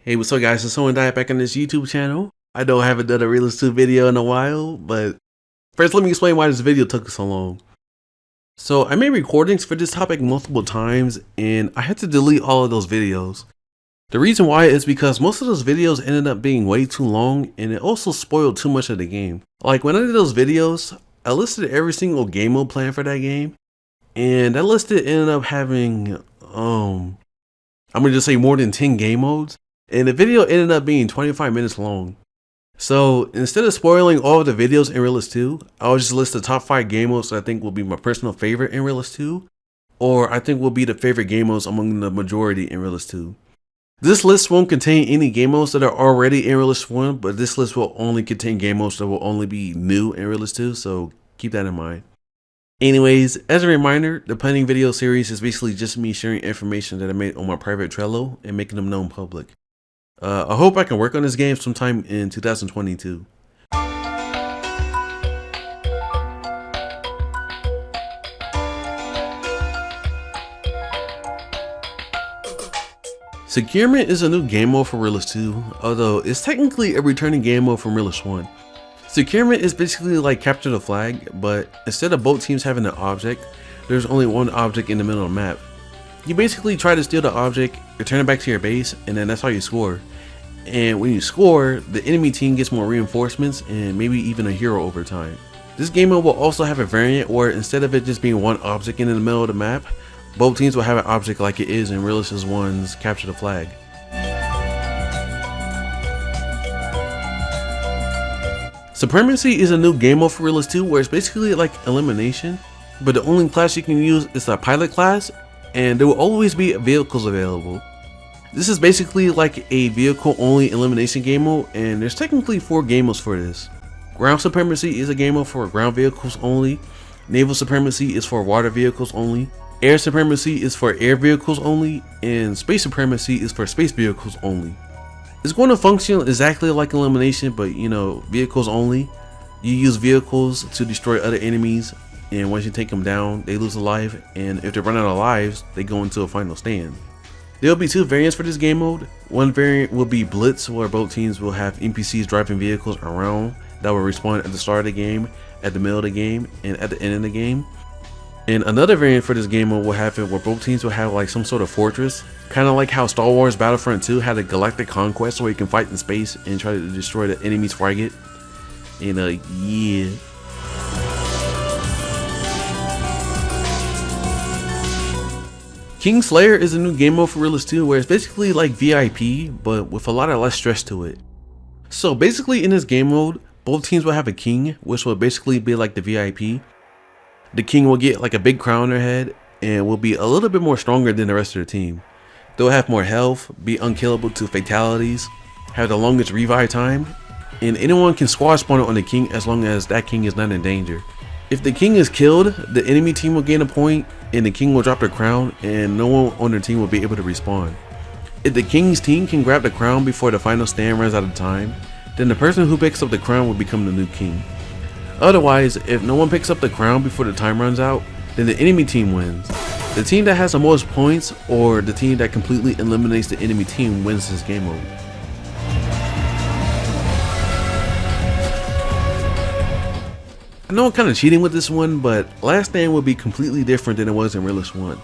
Hey, what's up guys, it's someonedie back on this YouTube channel. I know I haven't done a Realish 2 video in a while, but first let me explain why this video took so long. So I made recordings for this topic multiple times and I had to delete all of those videos. The reason why is because most of those videos ended up being way too long and it also spoiled too much of the game. Like when I did those videos, I listed every single game mode plan for that game and that list ended up having, I'm gonna just say more than 10 game modes. And the video ended up being 25 minutes long. So instead of spoiling all of the videos in Realish 2, I'll just list the top 5 game modes that I think will be my personal favorite in Realish 2, or I think will be the favorite game modes among the majority in Realish 2. This list won't contain any game modes that are already in Realish 1, but this list will only contain game modes that will only be new in Realish 2, so keep that in mind. Anyways, as a reminder, the planning video series is basically just me sharing information that I made on my private Trello and making them known public. I hope I can work on this game sometime in 2022. Securement is a new game mode for Realish 2, although it's technically a returning game mode from Realish 1. Securement is basically like capture the flag, but instead of both teams having an object, there's only one object in the middle of the map. You basically try to steal the object, return it back to your base, and then that's how you score. And when you score, the enemy team gets more reinforcements and maybe even a hero over time. This game mode will also have a variant where instead of it just being one object in the middle of the map, both teams will have an object like it is in Realish 1's Capture the Flag. Supremacy is a new game mode for Realish 2 where it's basically like elimination, but the only class you can use is a pilot class, and there will always be vehicles available. This is basically like a vehicle only elimination game mode, and there's technically 4 game modes for this. Ground Supremacy is a game mode for ground vehicles only. Naval Supremacy is for water vehicles only. Air Supremacy is for air vehicles only, and Space Supremacy is for space vehicles only. It's going to function exactly like elimination, but you know, vehicles only. You use vehicles to destroy other enemies, and once you take them down, they lose a life, and if they run out of lives, they go into a final stand. There will be 2 variants for this game mode. One variant will be Blitz, where both teams will have NPCs driving vehicles around that will respawn at the start of the game, at the middle of the game, and at the end of the game. And another variant for this game mode will happen where both teams will have like some sort of fortress, kind of like how Star Wars Battlefront 2 had a galactic conquest where you can fight in space and try to destroy the enemy's frigate. And yeah. Kingslayer is a new game mode for Realish 2 where it's basically like VIP, but with a lot of less stress to it. So basically in this game mode, both teams will have a king, which will basically be like the VIP. The king will get like a big crown on their head and will be a little bit more stronger than the rest of the team. They'll have more health, be unkillable to fatalities, have the longest revive time, and anyone can squad spawn on the king as long as that king is not in danger. If the king is killed, the enemy team will gain a point and the king will drop their crown and no one on their team will be able to respawn. If the king's team can grab the crown before the final stand runs out of time, then the person who picks up the crown will become the new king. Otherwise, if no one picks up the crown before the time runs out, then the enemy team wins. The team that has the most points or the team that completely eliminates the enemy team wins this game mode. I know I'm kind of cheating with this one, but Last Stand will be completely different than it was in Realish 1.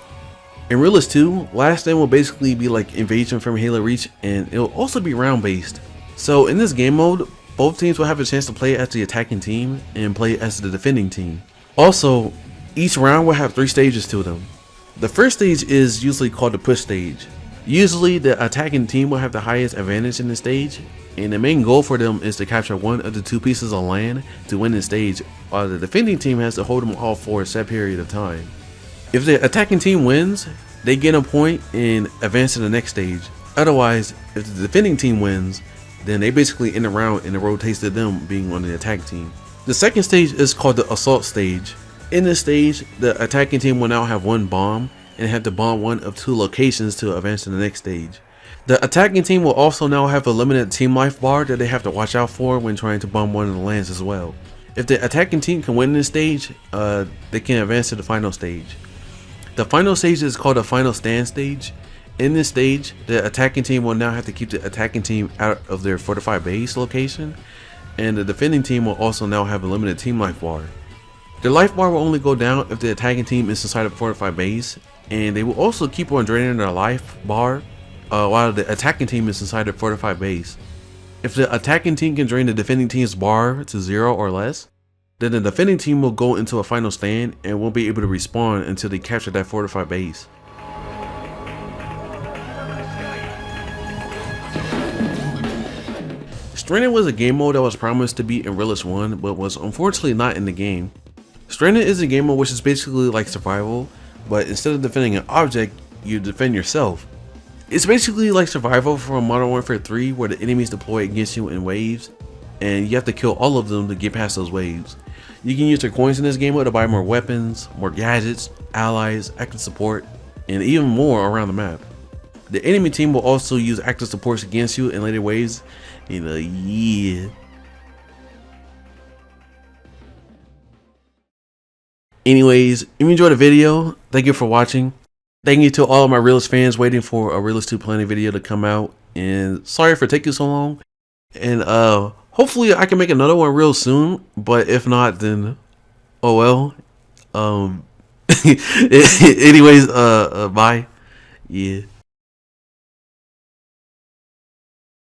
In Realish 2, Last Stand will basically be like Invasion from Halo Reach, and it will also be round based. So in this game mode, both teams will have a chance to play as the attacking team and play as the defending team. Also, each round will have 3 stages to them. The first stage is usually called the push stage. Usually the attacking team will have the highest advantage in the stage, and the main goal for them is to capture one of the 2 pieces of land to win the stage, while the defending team has to hold them all for a set period of time. If the attacking team wins, they get a point and advance to the next stage. Otherwise, if the defending team wins, then they basically end the round and it rotates to them being on the attack team. The second stage is called the assault stage. In this stage, the attacking team will now have 1 bomb and have to bomb one of 2 locations to advance to the next stage. The attacking team will also now have a limited team life bar that they have to watch out for when trying to bomb one of the lands as well. If the attacking team can win this stage, they can advance to the final stage. The final stage is called the final stand stage, In this stage, the attacking team will now have to keep the attacking team out of their fortified base location, and the defending team will also now have a limited team life bar. Their life bar will only go down if the attacking team is inside a fortified base, and they will also keep on draining their life bar while the attacking team is inside a fortified base. If the attacking team can drain the defending team's bar to 0 or less, then the defending team will go into a final stand and won't be able to respawn until they capture that fortified base. Stranded was a game mode that was promised to be in Realish 1, but was unfortunately not in the game. Stranded is a game mode which is basically like survival, but instead of defending an object, you defend yourself. It's basically like survival from Modern Warfare 3, where the enemies deploy against you in waves, and you have to kill all of them to get past those waves. You can use your coins in this game mode to buy more weapons, more gadgets, allies, active support, and even more around the map. The enemy team will also use active supports against you in later waves. Yeah. Anyways, if you enjoyed the video, thank you for watching. Thank you to all of my Realish fans waiting for a Realish 2 planning video to come out, and sorry for taking so long. And hopefully I can make another one real soon, but if not, then oh well. Anyways, bye. Yeah.